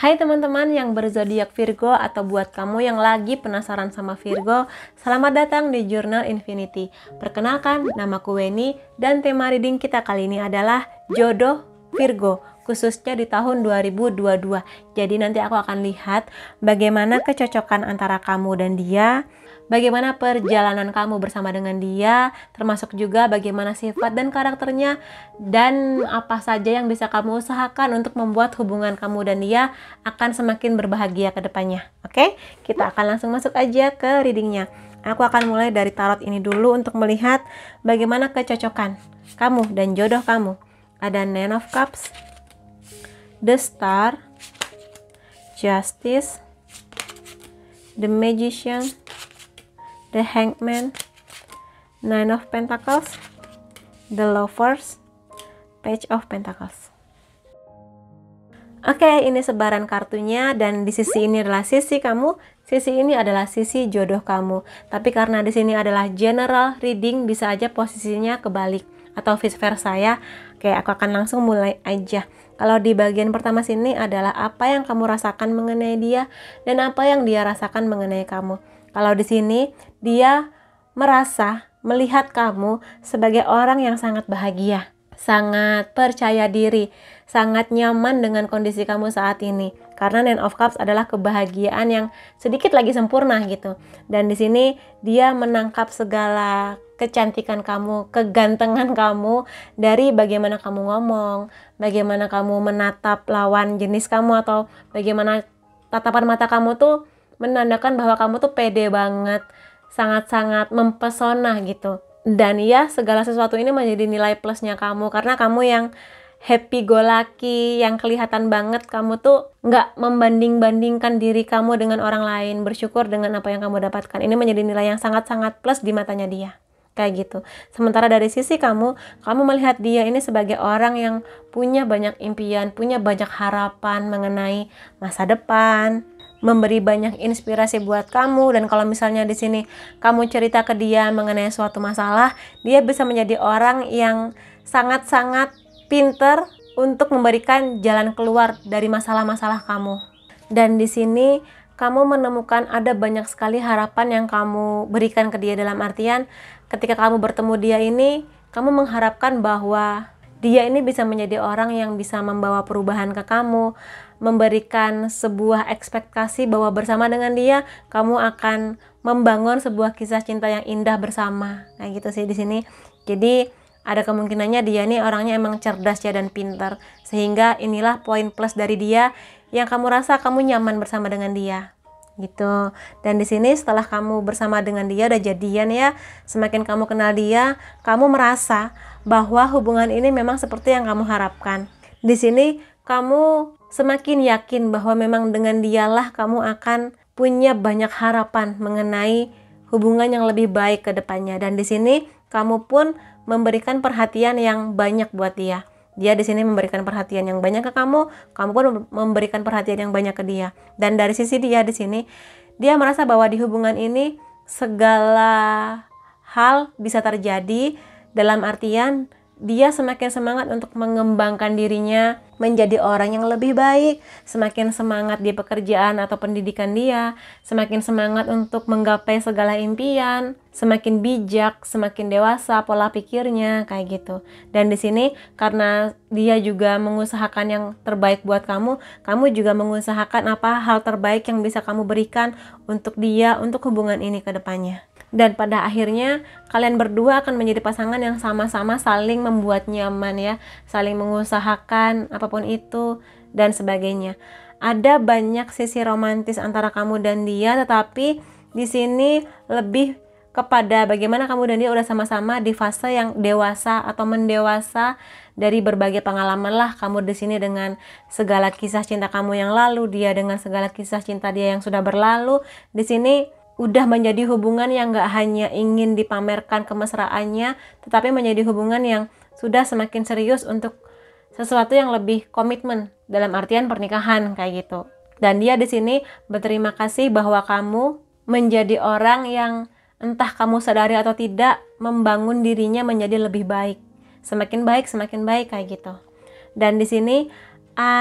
Hai teman-teman yang berzodiak Virgo atau buat kamu yang lagi penasaran sama Virgo, selamat datang di Jurnal Infinity. Perkenalkan, namaku Weni dan tema reading kita kali ini adalah jodoh Virgo, khususnya di tahun 2022. Jadi nanti aku akan lihat bagaimana kecocokan antara kamu dan dia, bagaimana perjalanan kamu bersama dengan dia, termasuk juga bagaimana sifat dan karakternya, dan apa saja yang bisa kamu usahakan untuk membuat hubungan kamu dan dia akan semakin berbahagia ke depannya. Oke, kita akan langsung masuk aja ke readingnya. Aku akan mulai dari tarot ini dulu untuk melihat bagaimana kecocokan kamu dan jodoh kamu. Ada Nine of Cups, The Star, Justice, The Magician, The Hangman, Nine of Pentacles, The Lovers, Page of Pentacles. Oke, ini sebaran kartunya dan di sisi ini adalah sisi kamu, sisi ini adalah sisi jodoh kamu. Tapi karena di sini adalah general reading, bisa aja posisinya kebalik atau vice versa ya. Oke, aku akan langsung mulai aja. Kalau di bagian pertama sini adalah apa yang kamu rasakan mengenai dia dan apa yang dia rasakan mengenai kamu. Kalau di sini dia merasa melihat kamu sebagai orang yang sangat bahagia, sangat percaya diri, sangat nyaman dengan kondisi kamu saat ini. Karena Nine of Cups adalah kebahagiaan yang sedikit lagi sempurna gitu. Dan di sini dia menangkap segala kecantikan kamu, kegantengan kamu dari bagaimana kamu ngomong, bagaimana kamu menatap lawan jenis kamu, atau bagaimana tatapan mata kamu tuh menandakan bahwa kamu tuh pede banget, sangat-sangat mempesona gitu. Dan ya, segala sesuatu ini menjadi nilai plusnya kamu, karena kamu yang happy go lucky, yang kelihatan banget kamu tuh nggak membanding-bandingkan diri kamu dengan orang lain, bersyukur dengan apa yang kamu dapatkan. Ini menjadi nilai yang sangat-sangat plus di matanya dia, kayak gitu. Sementara dari sisi kamu melihat dia ini sebagai orang yang punya banyak impian, punya banyak harapan mengenai masa depan, memberi banyak inspirasi buat kamu. Dan kalau misalnya di sini kamu cerita ke dia mengenai suatu masalah, dia bisa menjadi orang yang sangat-sangat pinter untuk memberikan jalan keluar dari masalah-masalah kamu. Dan di sini kamu menemukan ada banyak sekali harapan yang kamu berikan ke dia, dalam artian ketika kamu bertemu dia ini, kamu mengharapkan bahwa dia ini bisa menjadi orang yang bisa membawa perubahan ke kamu, memberikan sebuah ekspektasi bahwa bersama dengan dia kamu akan membangun sebuah kisah cinta yang indah bersama, kayak gitu sih di sini. Jadi ada kemungkinannya dia nih orangnya emang cerdas ya dan pintar, sehingga inilah poin plus dari dia yang kamu rasa kamu nyaman bersama dengan dia gitu. Dan di sini setelah kamu bersama dengan dia udah jadian ya, semakin kamu kenal dia, kamu merasa bahwa hubungan ini memang seperti yang kamu harapkan. Di sini kamu semakin yakin bahwa memang dengan dialah kamu akan punya banyak harapan mengenai hubungan yang lebih baik ke depannya. Dan di sini kamu pun memberikan perhatian yang banyak buat dia. Dia di sini memberikan perhatian yang banyak ke kamu pun memberikan perhatian yang banyak ke dia. Dan dari sisi dia di sini, dia merasa bahwa di hubungan ini segala hal bisa terjadi, dalam artian dia semakin semangat untuk mengembangkan dirinya menjadi orang yang lebih baik, semakin semangat di pekerjaan atau pendidikan dia, semakin semangat untuk menggapai segala impian, semakin bijak, semakin dewasa pola pikirnya, kayak gitu. Dan di sini karena dia juga mengusahakan yang terbaik buat kamu juga mengusahakan apa hal terbaik yang bisa kamu berikan untuk dia, untuk hubungan ini ke depannya. Dan pada akhirnya kalian berdua akan menjadi pasangan yang sama-sama saling membuat nyaman ya, saling mengusahakan apapun itu dan sebagainya. Ada banyak sisi romantis antara kamu dan dia, tetapi di sini lebih kepada bagaimana kamu dan dia udah sama-sama di fase yang dewasa atau mendewasa dari berbagai pengalaman lah. Kamu di sini dengan segala kisah cinta kamu yang lalu, dia dengan segala kisah cinta dia yang sudah berlalu. Di sini udah menjadi hubungan yang gak hanya ingin dipamerkan kemesraannya, tetapi menjadi hubungan yang sudah semakin serius untuk sesuatu yang lebih komitmen, dalam artian pernikahan kayak gitu. Dan dia di sini berterima kasih bahwa kamu menjadi orang yang entah kamu sadari atau tidak membangun dirinya menjadi lebih baik, semakin baik kayak gitu. Dan di sini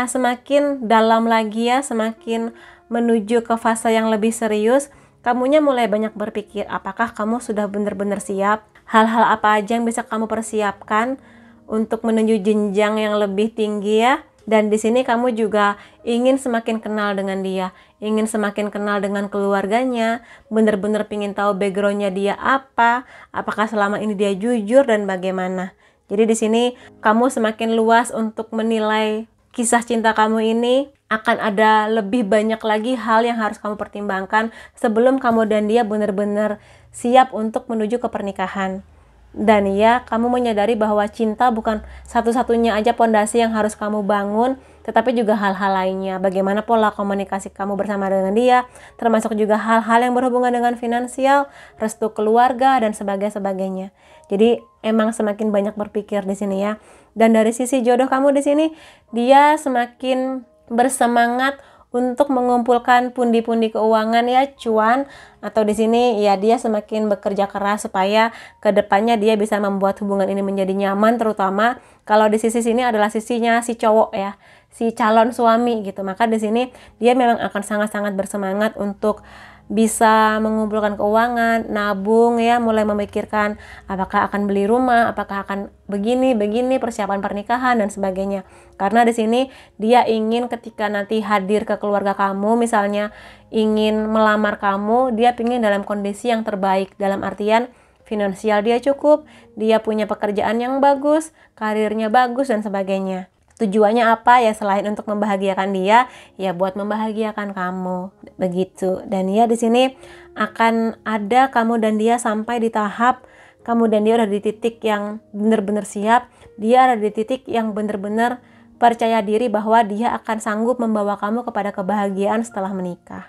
semakin dalam lagi ya, semakin menuju ke fase yang lebih serius, kamunya mulai banyak berpikir apakah kamu sudah benar-benar siap, hal-hal apa aja yang bisa kamu persiapkan untuk menuju jenjang yang lebih tinggi ya. Dan di sini kamu juga ingin semakin kenal dengan dia, ingin semakin kenal dengan keluarganya, benar-benar ingin tahu backgroundnya dia apa, apakah selama ini dia jujur dan bagaimana. Jadi di sini kamu semakin luas untuk menilai kisah cinta kamu ini. Akan ada lebih banyak lagi hal yang harus kamu pertimbangkan sebelum kamu dan dia benar-benar siap untuk menuju ke pernikahan. Dan ya, kamu menyadari bahwa cinta bukan satu-satunya aja pondasi yang harus kamu bangun, tetapi juga hal-hal lainnya. Bagaimana pola komunikasi kamu bersama dengan dia, termasuk juga hal-hal yang berhubungan dengan finansial, restu keluarga, dan sebagainya. Jadi emang semakin banyak berpikir di sini ya. Dan dari sisi jodoh kamu di sini, dia semakin bersemangat untuk mengumpulkan pundi-pundi keuangan ya, cuan, atau di sini ya dia semakin bekerja keras supaya kedepannya dia bisa membuat hubungan ini menjadi nyaman, terutama kalau di sisi sini adalah sisinya si cowok ya, si calon suami gitu. Maka di sini dia memang akan sangat-sangat bersemangat untuk bisa mengumpulkan keuangan, nabung ya, mulai memikirkan apakah akan beli rumah, apakah akan begini persiapan pernikahan dan sebagainya. Karena di sini dia ingin ketika nanti hadir ke keluarga kamu, misalnya ingin melamar kamu, dia ingin dalam kondisi yang terbaik, dalam artian finansial dia cukup, dia punya pekerjaan yang bagus, karirnya bagus dan sebagainya. Tujuannya apa ya, selain untuk membahagiakan dia, ya buat membahagiakan kamu, begitu. Dan ya di sini akan ada kamu dan dia sampai di tahap kamu dan dia udah di titik yang benar-benar siap, dia ada di titik yang benar-benar percaya diri bahwa dia akan sanggup membawa kamu kepada kebahagiaan setelah menikah.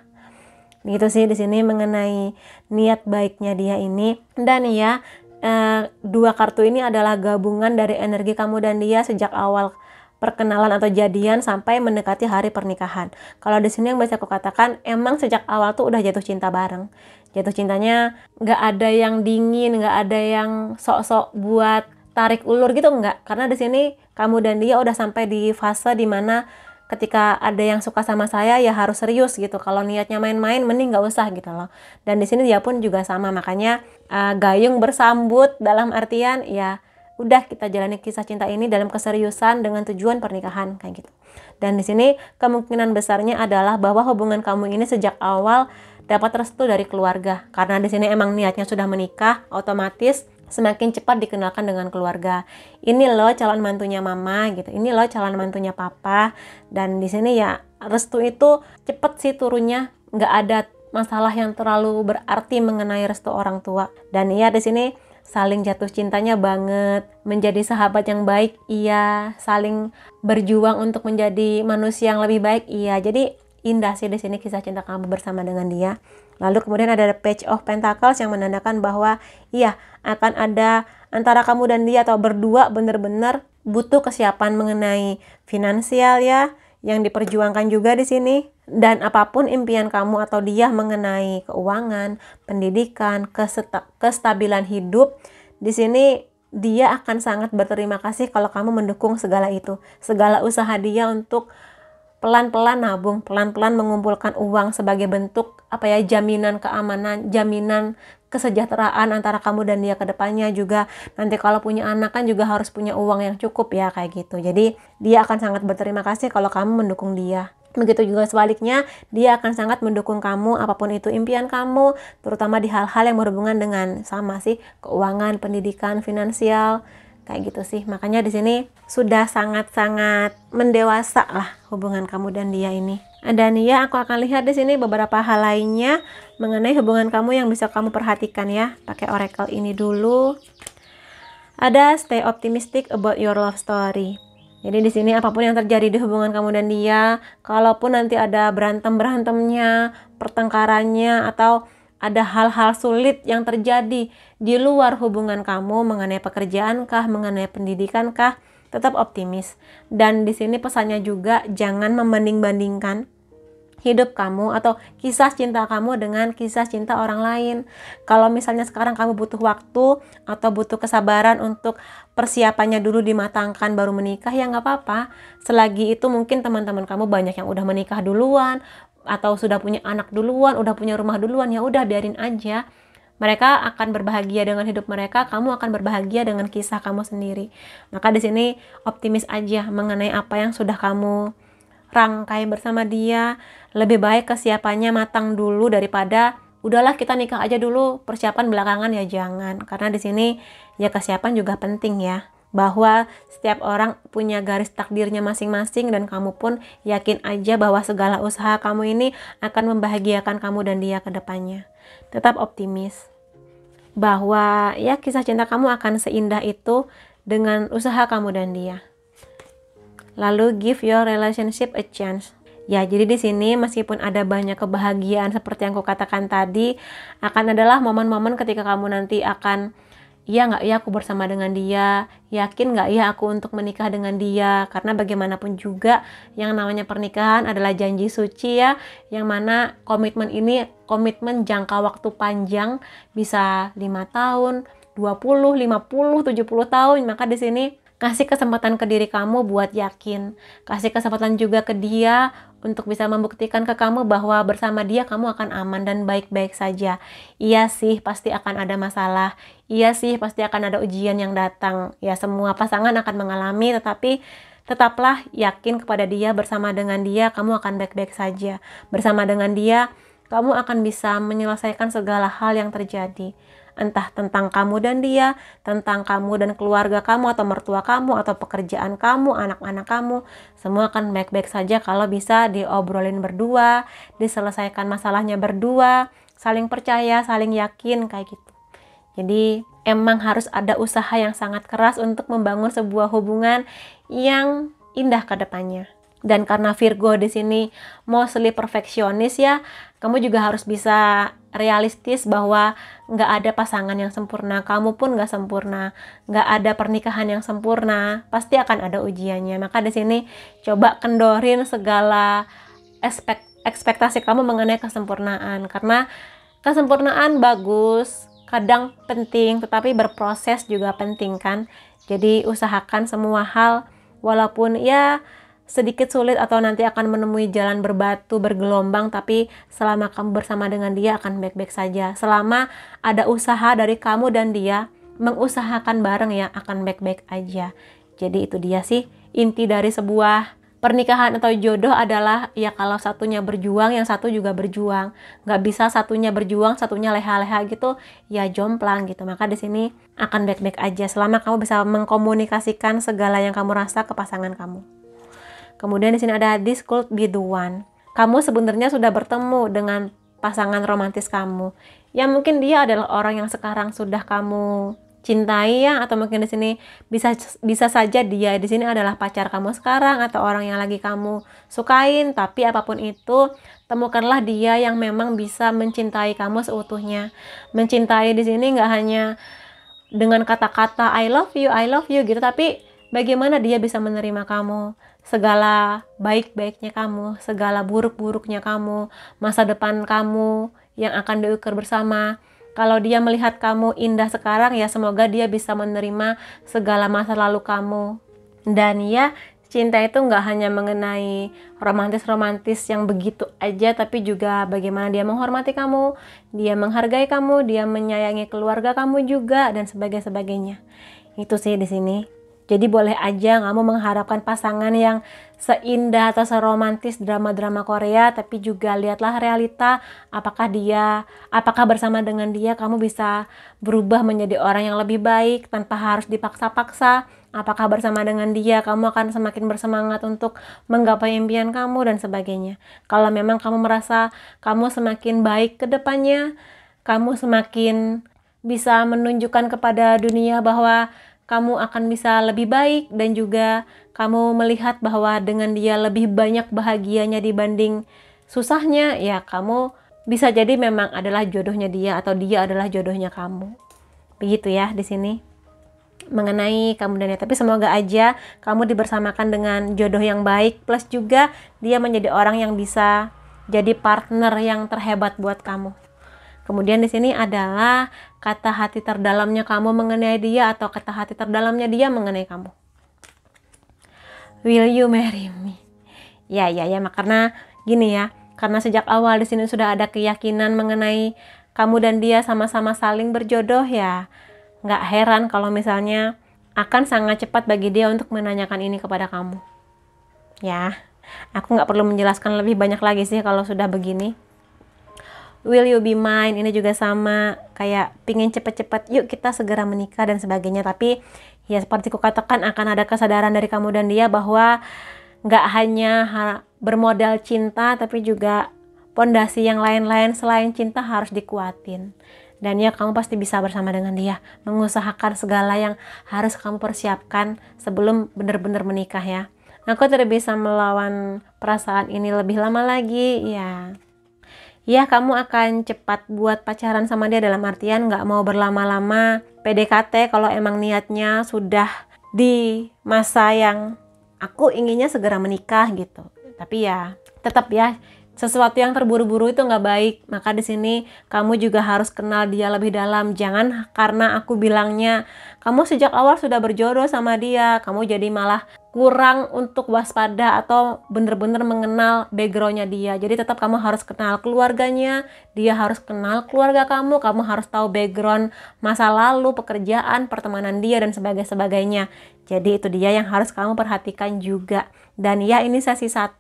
Gitu sih di sini mengenai niat baiknya dia ini. Dan ya, dua kartu ini adalah gabungan dari energi kamu dan dia sejak awal perkenalan atau jadian sampai mendekati hari pernikahan. Kalau di sini yang bisa aku katakan, emang sejak awal tuh udah jatuh cinta bareng. Jatuh cintanya nggak ada yang dingin, nggak ada yang sok-sok buat tarik ulur gitu, nggak. Karena di sini kamu dan dia udah sampai di fase dimana ketika ada yang suka sama saya ya harus serius gitu. Kalau niatnya main-main mending nggak usah gitu loh. Dan di sini dia pun juga sama, makanya gayung bersambut dalam artian ya udah kita jalani kisah cinta ini dalam keseriusan dengan tujuan pernikahan kayak gitu. Dan di sini kemungkinan besarnya adalah bahwa hubungan kamu ini sejak awal dapat restu dari keluarga. Karena di sini emang niatnya sudah menikah, otomatis semakin cepat dikenalkan dengan keluarga. Ini loh calon mantunya mama gitu. Ini loh calon mantunya papa. Dan di sini ya restu itu cepet sih turunnya, nggak ada masalah yang terlalu berarti mengenai restu orang tua. Dan ya di sini saling jatuh cintanya banget, menjadi sahabat yang baik, iya, saling berjuang untuk menjadi manusia yang lebih baik, iya. Jadi indah sih di sini kisah cinta kamu bersama dengan dia. Lalu kemudian ada Page of Pentacles yang menandakan bahwa iya, akan ada antara kamu dan dia atau berdua benar-benar butuh kesiapan mengenai finansial ya, yang diperjuangkan juga di sini. Dan apapun impian kamu atau dia mengenai keuangan, pendidikan, kestabilan hidup, di sini dia akan sangat berterima kasih kalau kamu mendukung segala itu. Segala usaha dia untuk pelan-pelan nabung, pelan-pelan mengumpulkan uang sebagai bentuk jaminan keamanan, jaminan kesejahteraan antara kamu dan dia ke depannya juga. Nanti kalau punya anak kan juga harus punya uang yang cukup ya kayak gitu. Jadi dia akan sangat berterima kasih kalau kamu mendukung dia. Begitu juga sebaliknya, dia akan sangat mendukung kamu apapun itu impian kamu, terutama di hal-hal yang berhubungan dengan sama sih, keuangan, pendidikan, finansial, kayak gitu sih. Makanya di sini sudah sangat-sangat mendewasa lah hubungan kamu dan dia ini. Dan ya, aku akan lihat di sini beberapa hal lainnya mengenai hubungan kamu yang bisa kamu perhatikan ya. Pakai oracle ini dulu. Ada stay optimistic about your love story. Jadi di sini apapun yang terjadi di hubungan kamu dan dia, kalaupun nanti ada berantem-berantemnya, pertengkarannya, atau ada hal-hal sulit yang terjadi di luar hubungan kamu mengenai pekerjaan kah, mengenai pendidikan kah, tetap optimis. Dan di sini pesannya juga jangan membanding-bandingkan. hidup kamu atau kisah cinta kamu dengan kisah cinta orang lain. Kalau misalnya sekarang kamu butuh waktu atau butuh kesabaran untuk persiapannya dulu dimatangkan baru menikah, ya nggak apa-apa. Selagi itu mungkin teman-teman kamu banyak yang udah menikah duluan atau sudah punya anak duluan, udah punya rumah duluan, ya udah biarin aja. Mereka akan berbahagia dengan hidup mereka, kamu akan berbahagia dengan kisah kamu sendiri. Maka di sini optimis aja mengenai apa yang sudah kamu rangkai bersama dia. Lebih baik kesiapannya matang dulu daripada udahlah kita nikah aja dulu, persiapan belakangan ya jangan. Karena di sini ya kesiapan juga penting ya. Bahwa setiap orang punya garis takdirnya masing-masing dan kamu pun yakin aja bahwa segala usaha kamu ini akan membahagiakan kamu dan dia ke depannya. Tetap optimis bahwa ya kisah cinta kamu akan seindah itu dengan usaha kamu dan dia. Lalu give your relationship a chance. Ya, jadi di sini meskipun ada banyak kebahagiaan seperti yang aku katakan tadi, akan adalah momen-momen ketika kamu nanti akan, iya nggak ya aku bersama dengan dia, yakin nggak ya aku untuk menikah dengan dia, karena bagaimanapun juga yang namanya pernikahan adalah janji suci ya, yang mana komitmen ini komitmen jangka waktu panjang, bisa 5 tahun, 20, 50, 70 tahun, maka di sini kasih kesempatan ke diri kamu buat yakin, kasih kesempatan juga ke dia untuk bisa membuktikan ke kamu bahwa bersama dia kamu akan aman dan baik-baik saja. Iya sih pasti akan ada masalah, iya sih pasti akan ada ujian yang datang, ya semua pasangan akan mengalami, tetapi tetaplah yakin kepada dia, bersama dengan dia kamu akan baik-baik saja, bersama dengan dia kamu akan bisa menyelesaikan segala hal yang terjadi. Entah tentang kamu dan dia, tentang kamu dan keluarga kamu atau mertua kamu atau pekerjaan kamu, anak-anak kamu, semua akan baik-baik saja kalau bisa diobrolin berdua, diselesaikan masalahnya berdua, saling percaya, saling yakin kayak gitu. Jadi emang harus ada usaha yang sangat keras untuk membangun sebuah hubungan yang indah ke depannya. Dan karena Virgo di sini mostly perfeksionis ya, kamu juga harus bisa realistis bahwa nggak ada pasangan yang sempurna, kamu pun nggak sempurna, nggak ada pernikahan yang sempurna, pasti akan ada ujiannya. Maka di sini coba kendorin segala ekspektasi kamu mengenai kesempurnaan, karena kesempurnaan bagus, kadang penting, tetapi berproses juga penting kan. Jadi usahakan semua hal, walaupun ya sedikit sulit atau nanti akan menemui jalan berbatu, bergelombang, tapi selama kamu bersama dengan dia akan baik-baik saja. Selama ada usaha dari kamu dan dia, mengusahakan bareng ya akan baik-baik aja. Jadi itu dia sih, inti dari sebuah pernikahan atau jodoh adalah ya kalau satunya berjuang, yang satu juga berjuang. Nggak bisa satunya berjuang, satunya leha-leha gitu, ya jomplang gitu. Maka di sini akan baik-baik aja selama kamu bisa mengkomunikasikan segala yang kamu rasa ke pasangan kamu. Kemudian di sini ada this could be the one. Kamu sebenarnya sudah bertemu dengan pasangan romantis kamu. Ya mungkin dia adalah orang yang sekarang sudah kamu cintai ya, atau mungkin di sini bisa saja dia di sini adalah pacar kamu sekarang atau orang yang lagi kamu sukain. Tapi apapun itu, temukanlah dia yang memang bisa mencintai kamu seutuhnya. Mencintai di sini nggak hanya dengan kata-kata I love you gitu, tapi bagaimana dia bisa menerima kamu, segala baik-baiknya kamu, segala buruk-buruknya kamu, masa depan kamu yang akan diukur bersama. Kalau dia melihat kamu indah sekarang, ya semoga dia bisa menerima segala masa lalu kamu. Dan ya, cinta itu nggak hanya mengenai romantis-romantis yang begitu aja, tapi juga bagaimana dia menghormati kamu, dia menghargai kamu, dia menyayangi keluarga kamu juga, dan sebagainya. Itu sih di sini. Jadi boleh aja kamu mengharapkan pasangan yang seindah atau seromantis drama-drama Korea, tapi juga lihatlah realita, apakah bersama dengan dia kamu bisa berubah menjadi orang yang lebih baik tanpa harus dipaksa-paksa. Apakah bersama dengan dia kamu akan semakin bersemangat untuk menggapai impian kamu dan sebagainya. Kalau memang kamu merasa kamu semakin baik ke depannya, kamu semakin bisa menunjukkan kepada dunia bahwa kamu akan bisa lebih baik, dan juga kamu melihat bahwa dengan dia lebih banyak bahagianya dibanding susahnya, ya kamu bisa jadi memang adalah jodohnya dia atau dia adalah jodohnya kamu. Begitu ya di sini mengenai kamu dan dia. Tapi semoga aja kamu dibersamakan dengan jodoh yang baik, plus juga dia menjadi orang yang bisa jadi partner yang terhebat buat kamu. Kemudian di sini adalah kata hati terdalamnya kamu mengenai dia atau kata hati terdalamnya dia mengenai kamu. Will you marry me? Ya, karena gini ya, karena sejak awal di sini sudah ada keyakinan mengenai kamu dan dia sama-sama saling berjodoh ya. Nggak heran kalau misalnya akan sangat cepat bagi dia untuk menanyakan ini kepada kamu. Ya, aku nggak perlu menjelaskan lebih banyak lagi sih kalau sudah begini. Will you be mine? Ini juga sama, kayak pingin cepet-cepet, yuk kita segera menikah dan sebagainya. Tapi ya seperti kukatakan, akan ada kesadaran dari kamu dan dia bahwa nggak hanya bermodal cinta, tapi juga pondasi yang lain-lain selain cinta harus dikuatin. Dan ya kamu pasti bisa bersama dengan dia, mengusahakan segala yang harus kamu persiapkan sebelum benar-benar menikah ya. Aku tidak bisa melawan perasaan ini lebih lama lagi ya. Ya kamu akan cepat buat pacaran sama dia, dalam artian nggak mau berlama-lama PDKT kalau emang niatnya sudah di masa yang aku inginnya segera menikah gitu. Tapi ya tetap ya, sesuatu yang terburu-buru itu nggak baik. Maka di sini kamu juga harus kenal dia lebih dalam. Jangan karena aku bilangnya kamu sejak awal sudah berjodoh sama dia, kamu jadi malah kurang untuk waspada atau bener-bener mengenal backgroundnya dia. Jadi tetap kamu harus kenal keluarganya, dia harus kenal keluarga kamu harus tahu background masa lalu, pekerjaan, pertemanan dia dan sebagainya. Jadi itu dia yang harus kamu perhatikan juga. Dan ya, ini sesi 1,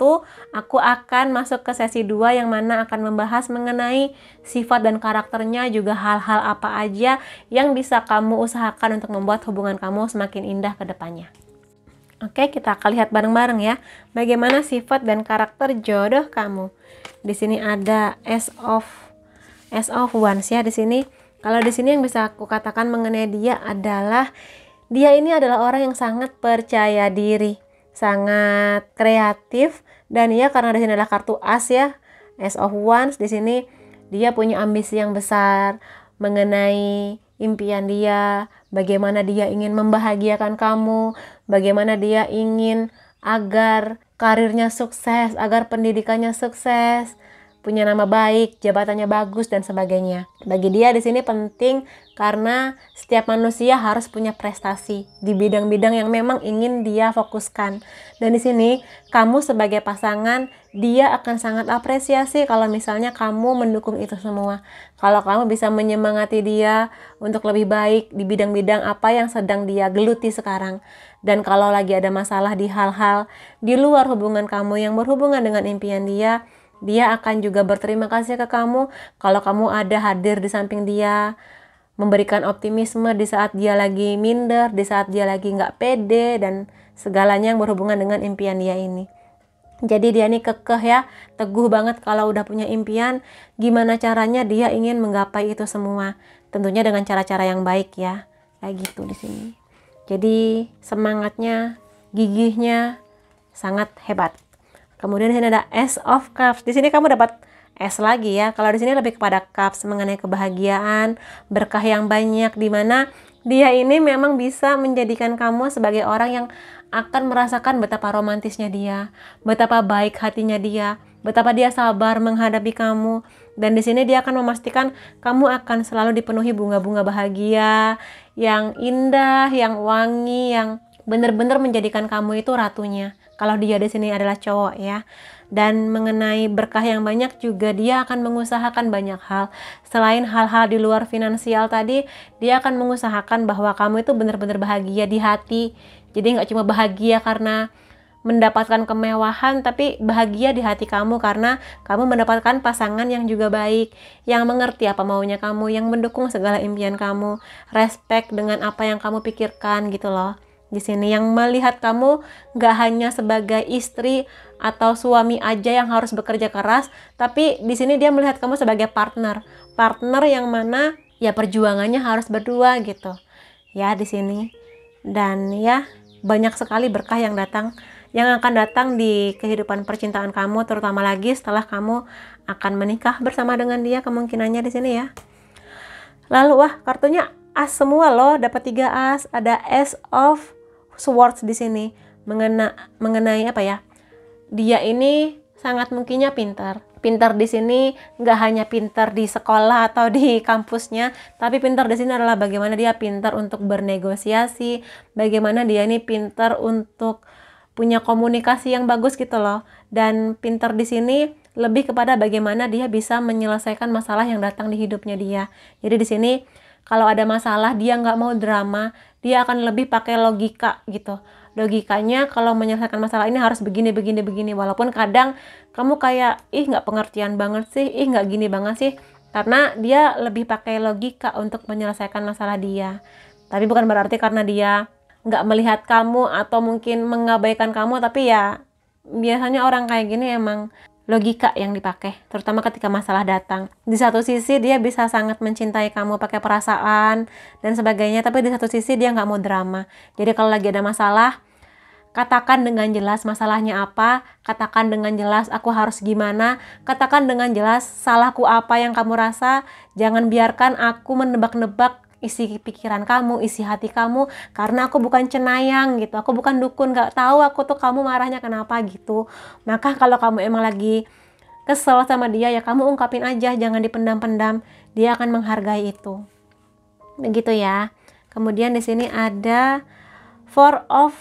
aku akan masuk ke sesi 2 yang mana akan membahas mengenai sifat dan karakternya, juga hal-hal apa aja yang bisa kamu usahakan untuk membuat hubungan kamu semakin indah ke depannya. Oke, kita akan lihat bareng-bareng ya, bagaimana sifat dan karakter jodoh kamu. Di sini ada Ace of Wands ya. Di sini, kalau di sini yang bisa aku katakan mengenai dia adalah dia ini adalah orang yang sangat percaya diri, sangat kreatif, dan ya karena di sini adalah kartu As ya, Ace of Wands. Di sini dia punya ambisi yang besar mengenai impian dia, bagaimana dia ingin membahagiakan kamu, bagaimana dia ingin agar karirnya sukses, agar pendidikannya sukses, punya nama baik, jabatannya bagus dan sebagainya. Bagi dia di sini penting karena setiap manusia harus punya prestasi di bidang-bidang yang memang ingin dia fokuskan. Dan di sini kamu sebagai pasangan, dia akan sangat apresiasi kalau misalnya kamu mendukung itu semua. Kalau kamu bisa menyemangati dia untuk lebih baik di bidang-bidang apa yang sedang dia geluti sekarang. Dan kalau lagi ada masalah di hal-hal di luar hubungan kamu yang berhubungan dengan impian dia, dia akan juga berterima kasih ke kamu kalau kamu ada hadir di samping dia, memberikan optimisme di saat dia lagi minder, di saat dia lagi nggak pede, dan segalanya yang berhubungan dengan impian dia ini. Jadi dia ini kekeh ya, teguh banget kalau udah punya impian, gimana caranya dia ingin menggapai itu semua. Tentunya dengan cara-cara yang baik ya, kayak gitu di sini. Jadi semangatnya, gigihnya sangat hebat. Kemudian di sini ada Ace of Cups. Di sini kamu dapat S lagi ya. Kalau di sini lebih kepada cups, mengenai kebahagiaan, berkah yang banyak, di mana dia ini memang bisa menjadikan kamu sebagai orang yang akan merasakan betapa romantisnya dia, betapa baik hatinya dia, betapa dia sabar menghadapi kamu. Dan di sini dia akan memastikan kamu akan selalu dipenuhi bunga-bunga bahagia yang indah, yang wangi, yang benar-benar menjadikan kamu itu ratunya. Kalau dia di sini adalah cowok ya. Dan mengenai berkah yang banyak juga, dia akan mengusahakan banyak hal. Selain hal-hal di luar finansial tadi, dia akan mengusahakan bahwa kamu itu benar-benar bahagia di hati. Jadi nggak cuma bahagia karena mendapatkan kemewahan, tapi bahagia di hati kamu karena kamu mendapatkan pasangan yang juga baik, yang mengerti apa maunya kamu, yang mendukung segala impian kamu, respect dengan apa yang kamu pikirkan gitu loh. Di sini yang melihat kamu gak hanya sebagai istri atau suami aja yang harus bekerja keras, tapi di sini dia melihat kamu sebagai partner yang mana ya perjuangannya harus berdua gitu ya di sini. Dan ya banyak sekali berkah yang akan datang di kehidupan percintaan kamu, terutama lagi setelah kamu akan menikah bersama dengan dia kemungkinannya di sini ya. Lalu wah, kartunya as semua loh, dapat 3 as, ada Ace of Swords di sini mengenai apa ya? Dia ini sangat mungkinnya pintar, Pintar di sini nggak hanya pintar di sekolah atau di kampusnya, tapi pintar di sini adalah bagaimana dia pintar untuk bernegosiasi, bagaimana dia ini pintar untuk punya komunikasi yang bagus gitu loh. Dan pintar di sini lebih kepada bagaimana dia bisa menyelesaikan masalah yang datang di hidupnya dia. Jadi di sini kalau ada masalah dia nggak mau drama, dia akan lebih pakai logika gitu. Logikanya kalau menyelesaikan masalah ini harus begini begini begini, walaupun kadang kamu kayak nggak pengertian banget sih, nggak gini banget sih, karena dia lebih pakai logika untuk menyelesaikan masalah dia. Tapi bukan berarti karena dia nggak melihat kamu atau mungkin mengabaikan kamu, tapi ya biasanya orang kayak gini emang logika yang dipakai, terutama ketika masalah datang. Di satu sisi dia bisa sangat mencintai kamu pakai perasaan dan sebagainya, tapi di satu sisi dia nggak mau drama. Jadi kalau lagi ada masalah, katakan dengan jelas masalahnya apa, katakan dengan jelas aku harus gimana, katakan dengan jelas salahku apa yang kamu rasa. Jangan biarkan aku menebak-nebak isi pikiran kamu, isi hati kamu, karena aku bukan cenayang gitu, aku bukan dukun, gak tahu aku tuh kamu marahnya kenapa gitu. Maka kalau kamu emang lagi kesel sama dia, ya kamu ungkapin aja, jangan dipendam-pendam, dia akan menghargai itu. Begitu ya. Kemudian di sini ada Four of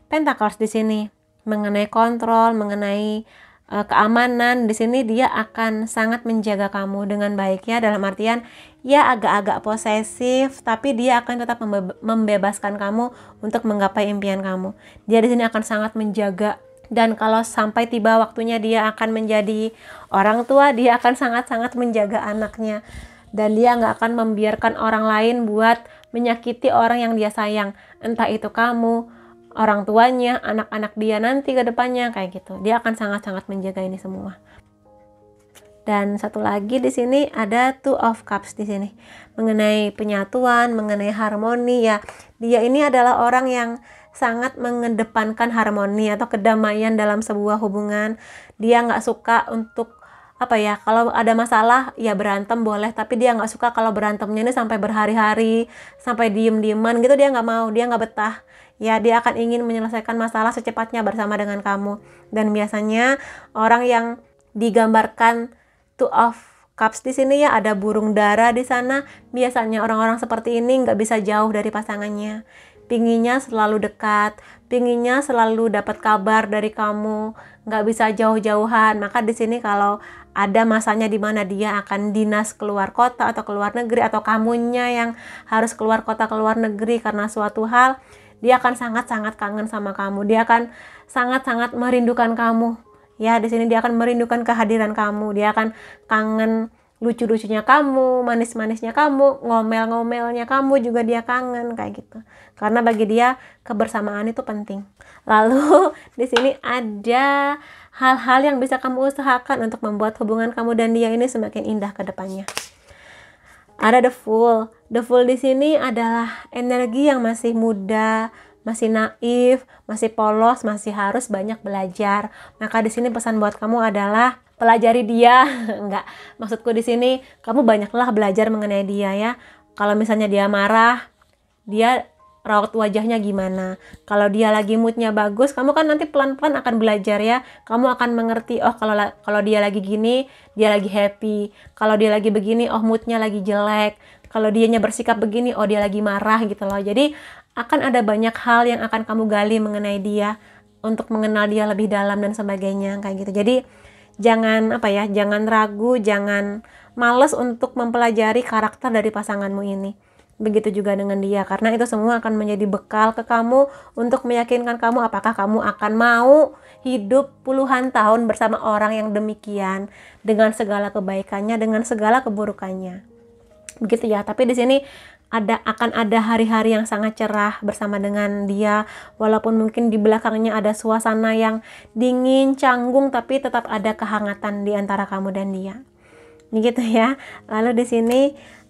Pentacles di sini, mengenai kontrol, mengenai keamanan. Di sini dia akan sangat menjaga kamu dengan baik ya, dalam artian ya agak-agak posesif, tapi dia akan tetap membebaskan kamu untuk menggapai impian kamu. Dia di sini akan sangat menjaga, dan kalau sampai tiba waktunya dia akan menjadi orang tua, dia akan sangat-sangat menjaga anaknya, dan dia nggak akan membiarkan orang lain buat menyakiti orang yang dia sayang, entah itu kamu, orang tuanya, anak-anak dia nanti ke depannya, kayak gitu. Dia akan sangat-sangat menjaga ini semua. Dan satu lagi di sini ada Two of Cups di sini, mengenai penyatuan, mengenai harmoni ya. Dia ini adalah orang yang sangat mengedepankan harmoni atau kedamaian dalam sebuah hubungan. Dia nggak suka untuk kalau ada masalah ya berantem boleh, tapi dia nggak suka kalau berantemnya ini sampai berhari-hari, sampai diem-dieman gitu. Dia nggak mau, dia nggak betah. Ya, dia akan ingin menyelesaikan masalah secepatnya bersama dengan kamu. Dan biasanya orang yang digambarkan Two of Cups di sini ya, ada burung dara di sana. Biasanya orang-orang seperti ini nggak bisa jauh dari pasangannya. Pinginnya selalu dekat, pinginnya selalu dapat kabar dari kamu, nggak bisa jauh-jauhan. Maka di sini kalau ada masanya di mana dia akan dinas keluar kota atau keluar negeri, atau kamunya yang harus keluar kota keluar negeri karena suatu hal, dia akan sangat-sangat kangen sama kamu. Dia akan sangat-sangat merindukan kamu. Ya, di sini dia akan merindukan kehadiran kamu. Dia akan kangen lucu-lucunya kamu, manis-manisnya kamu, ngomel-ngomelnya kamu juga dia kangen, kayak gitu. Karena bagi dia kebersamaan itu penting. Lalu di sini ada hal-hal yang bisa kamu usahakan untuk membuat hubungan kamu dan dia ini semakin indah ke depannya. Ada The Fool. The Fool di sini adalah energi yang masih muda, masih naif, masih polos, masih harus banyak belajar. Maka di sini pesan buat kamu adalah pelajari dia. Enggak, maksudku di sini kamu banyaklah belajar mengenai dia ya. Kalau misalnya dia marah, dia raut wajahnya gimana. Kalau dia lagi moodnya bagus, kamu kan nanti pelan-pelan akan belajar ya. Kamu akan mengerti, oh kalau dia lagi gini, dia lagi happy. Kalau dia lagi begini, oh moodnya lagi jelek. Kalau dianya bersikap begini, oh dia lagi marah gitu loh. Jadi akan ada banyak hal yang akan kamu gali mengenai dia, untuk mengenal dia lebih dalam dan sebagainya, kayak gitu. Jadi jangan jangan ragu, jangan males untuk mempelajari karakter dari pasanganmu ini. Begitu juga dengan dia, karena itu semua akan menjadi bekal ke kamu untuk meyakinkan kamu apakah kamu akan mau hidup puluhan tahun bersama orang yang demikian, dengan segala kebaikannya, dengan segala keburukannya. Begitu ya. Tapi di sini akan ada hari-hari yang sangat cerah bersama dengan dia, walaupun mungkin di belakangnya ada suasana yang dingin, canggung, tapi tetap ada kehangatan di antara kamu dan dia. Begitu ya. Lalu di sini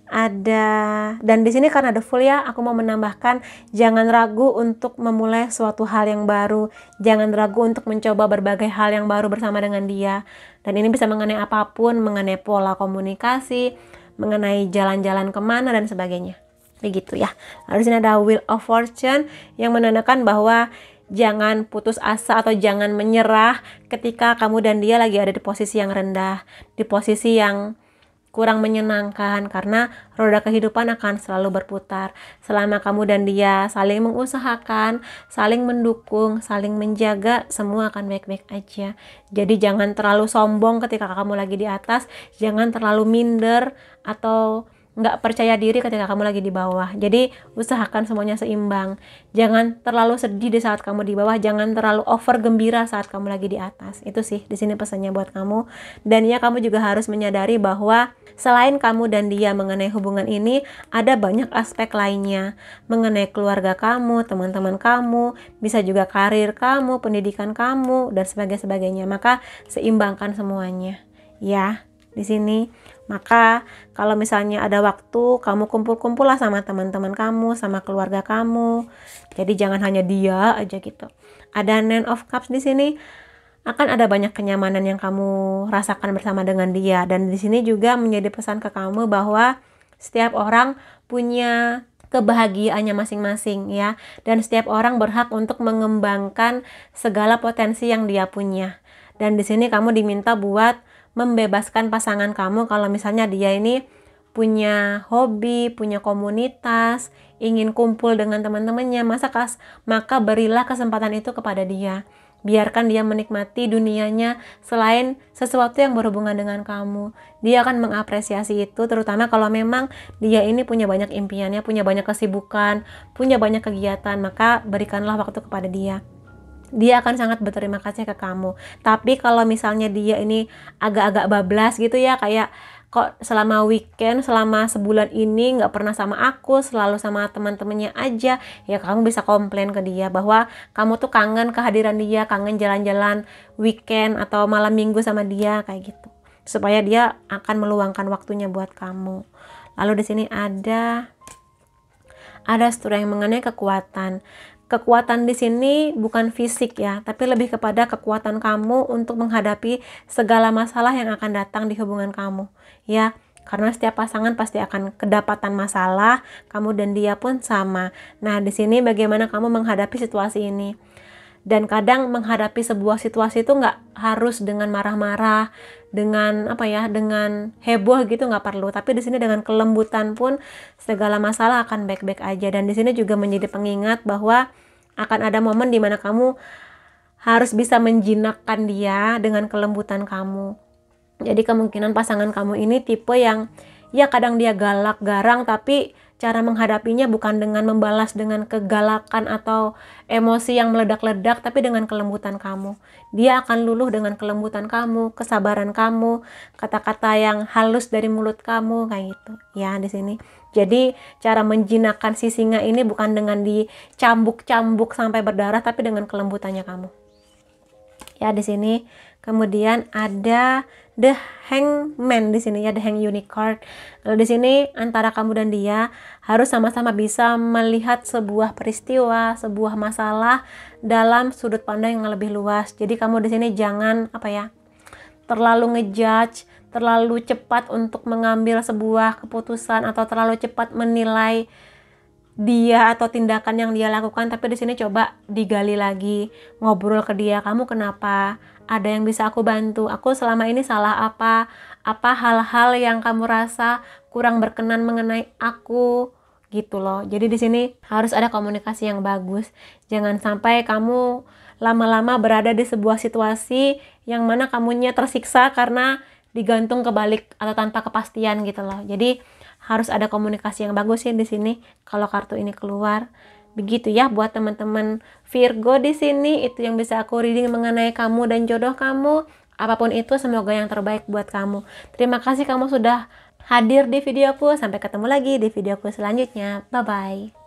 dan di sini karena The Fool ya, aku mau menambahkan jangan ragu untuk memulai suatu hal yang baru, jangan ragu untuk mencoba berbagai hal yang baru bersama dengan dia. Dan ini bisa mengenai apapun, mengenai pola komunikasi, mengenai jalan-jalan kemana dan sebagainya. Begitu ya. Lalu di sini ada Wheel of Fortune yang menandakan bahwa jangan putus asa atau jangan menyerah ketika kamu dan dia lagi ada di posisi yang rendah, di posisi yang kurang menyenangkan, karena roda kehidupan akan selalu berputar. Selama kamu dan dia saling mengusahakan, saling mendukung, saling menjaga, semua akan baik-baik aja. Jadi jangan terlalu sombong ketika kamu lagi di atas, jangan terlalu minder atau nggak percaya diri ketika kamu lagi di bawah. Jadi usahakan semuanya seimbang. Jangan terlalu sedih di saat kamu di bawah, jangan terlalu over gembira saat kamu lagi di atas. Itu sih di sini pesannya buat kamu. Dan ya, kamu juga harus menyadari bahwa selain kamu dan dia mengenai hubungan ini, ada banyak aspek lainnya mengenai keluarga kamu, teman-teman kamu, bisa juga karir kamu, pendidikan kamu, dan sebagainya. Maka seimbangkan semuanya. Ya, di sini. Maka kalau misalnya ada waktu, kamu kumpul-kumpul lah sama teman-teman kamu, sama keluarga kamu. Jadi jangan hanya dia aja gitu. Ada Nine of Cups di sini, akan ada banyak kenyamanan yang kamu rasakan bersama dengan dia. Dan di sini juga menjadi pesan ke kamu bahwa setiap orang punya kebahagiaannya masing-masing ya. Dan setiap orang berhak untuk mengembangkan segala potensi yang dia punya. Dan di sini kamu diminta buat membebaskan pasangan kamu kalau misalnya dia ini punya hobi, punya komunitas, ingin kumpul dengan teman-temannya, maka berilah kesempatan itu kepada dia. Biarkan dia menikmati dunianya selain sesuatu yang berhubungan dengan kamu. Dia akan mengapresiasi itu, terutama kalau memang dia ini punya banyak impiannya, punya banyak kesibukan, punya banyak kegiatan, maka berikanlah waktu kepada dia. Dia akan sangat berterima kasih ke kamu. Tapi kalau misalnya dia ini agak-agak bablas gitu ya, kayak kok selama weekend, selama sebulan ini nggak pernah sama aku, selalu sama teman-temannya aja, ya kamu bisa komplain ke dia bahwa kamu tuh kangen kehadiran dia, kangen jalan-jalan weekend atau malam minggu sama dia, kayak gitu, supaya dia akan meluangkan waktunya buat kamu. Lalu di sini ada studi yang mengenai kekuatan. Kekuatan di sini bukan fisik ya, tapi lebih kepada kekuatan kamu untuk menghadapi segala masalah yang akan datang di hubungan kamu. Ya, karena setiap pasangan pasti akan kedapatan masalah, kamu dan dia pun sama. Nah, di sini bagaimana kamu menghadapi situasi ini? Dan kadang menghadapi sebuah situasi itu nggak harus dengan marah-marah, dengan dengan heboh gitu, nggak perlu. Tapi di sini dengan kelembutan pun segala masalah akan baik-baik aja. Dan di sini juga menjadi pengingat bahwa akan ada momen di mana kamu harus bisa menjinakkan dia dengan kelembutan kamu. Jadi kemungkinan pasangan kamu ini tipe yang ya kadang dia galak, garang, tapi cara menghadapinya bukan dengan membalas dengan kegalakan atau emosi yang meledak-ledak, tapi dengan kelembutan kamu. Dia akan luluh dengan kelembutan kamu, kesabaran kamu, kata-kata yang halus dari mulut kamu, kayak gitu. Ya, di sini. Jadi, cara menjinakkan si singa ini bukan dengan dicambuk-cambuk sampai berdarah, tapi dengan kelembutannya kamu. Ya, di sini. Kemudian ada The Hangman di sini ya, The Hang Unicorn. Lalu di sini antara kamu dan dia harus sama-sama bisa melihat sebuah peristiwa, sebuah masalah dalam sudut pandang yang lebih luas. Jadi kamu di sini jangan terlalu ngejudge, terlalu cepat untuk mengambil sebuah keputusan atau terlalu cepat menilai dia atau tindakan yang dia lakukan. Tapi di sini coba digali lagi, ngobrol ke dia, kamu kenapa? Ada yang bisa aku bantu? Aku selama ini salah apa? Apa hal-hal yang kamu rasa kurang berkenan mengenai aku? Gitu loh. Jadi di sini harus ada komunikasi yang bagus. Jangan sampai kamu lama-lama berada di sebuah situasi yang mana kamunya tersiksa karena digantung kebalik atau tanpa kepastian gitu loh. Jadi harus ada komunikasi yang bagus ya di sini kalau kartu ini keluar. Begitu ya buat teman-teman Virgo di sini, itu yang bisa aku reading mengenai kamu dan jodoh kamu. Apapun itu, semoga yang terbaik buat kamu. Terima kasih kamu sudah hadir di videoku. Sampai ketemu lagi di videoku selanjutnya. Bye-bye.